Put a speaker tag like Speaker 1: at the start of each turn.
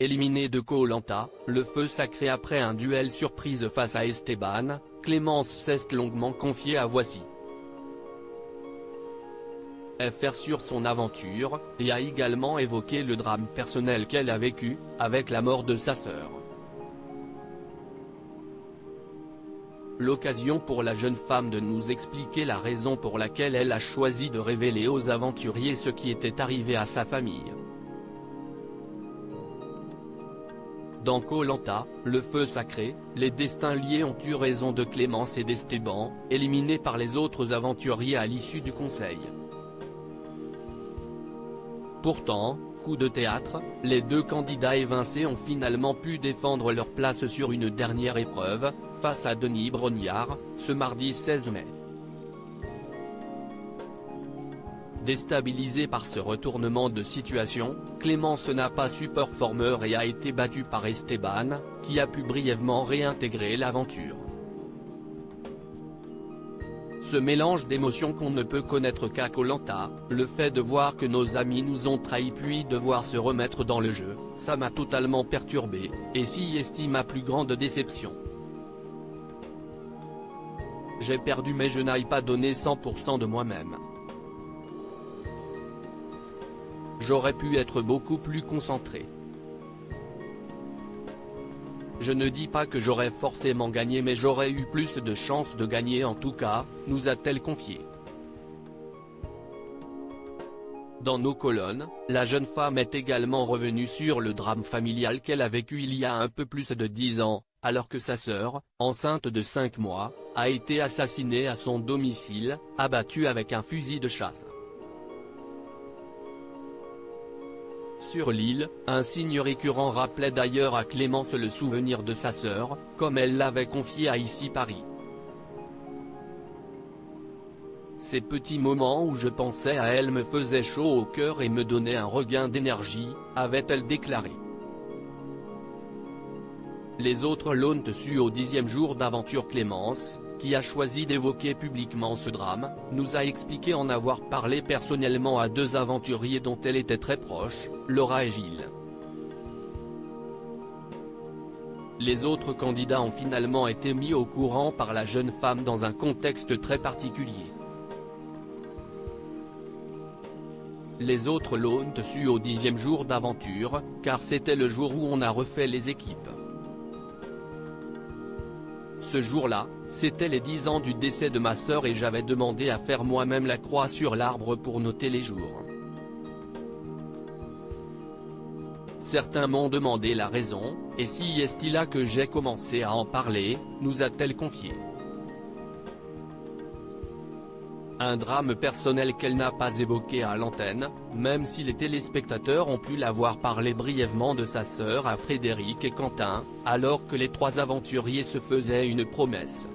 Speaker 1: Éliminé de Koh-Lanta, le feu sacré après un duel surprise face à Esteban, Clémence s'est longuement confiée à Voici. FR sur son aventure, et a également évoqué le drame personnel qu'elle a vécu, avec la mort de sa sœur. L'occasion pour la jeune femme de nous expliquer la raison pour laquelle elle a choisi de révéler aux aventuriers ce qui était arrivé à sa famille. Dans Koh-Lanta, le feu sacré, les destins liés ont eu raison de Clémence et d'Esteban, éliminés par les autres aventuriers à l'issue du conseil. Pourtant, coup de théâtre, les deux candidats évincés ont finalement pu défendre leur place sur une dernière épreuve, face à Denis Brognard, ce mardi 16 mai. Déstabilisée par ce retournement de situation, Clémence n'a pas su performer et a été battue par Esteban, qui a pu brièvement réintégrer l'aventure. Ce mélange d'émotions qu'on ne peut connaître qu'à Koh-Lanta, le fait de voir que nos amis nous ont trahis puis de voir se remettre dans le jeu, ça m'a totalement perturbé, et s'y estime ma plus grande déception. J'ai perdu mais je n'ai pas donné 100% de moi-même. J'aurais pu être beaucoup plus concentré. Je ne dis pas que j'aurais forcément gagné mais j'aurais eu plus de chances de gagner en tout cas, nous a-t-elle confié. Dans nos colonnes, la jeune femme est également revenue sur le drame familial qu'elle a vécu il y a un peu plus de 10 ans, alors que sa sœur, enceinte de 5 mois, a été assassinée à son domicile, abattue avec un fusil de chasse. Sur l'île, un signe récurrent rappelait d'ailleurs à Clémence le souvenir de sa sœur, comme elle l'avait confié à Ici Paris. Ces petits moments où je pensais à elle me faisaient chaud au cœur et me donnaient un regain d'énergie, avait-elle déclaré. Les autres l'ont su au 10e jour d'aventure. Clémence, qui a choisi d'évoquer publiquement ce drame, nous a expliqué en avoir parlé personnellement à deux aventuriers dont elle était très proche, Laura et Gilles. Les autres candidats ont finalement été mis au courant par la jeune femme dans un contexte très particulier. Les autres l'ont su au 10e jour d'aventure, car c'était le jour où on a refait les équipes. Ce jour-là, c'était les 10 ans du décès de ma sœur et j'avais demandé à faire moi-même la croix sur l'arbre pour noter les jours. Certains m'ont demandé la raison, et si est-il là que j'ai commencé à en parler, nous a-t-elle confié. Un drame personnel qu'elle n'a pas évoqué à l'antenne, même si les téléspectateurs ont pu la voir parler brièvement de sa sœur à Frédéric et Quentin, alors que les trois aventuriers se faisaient une promesse.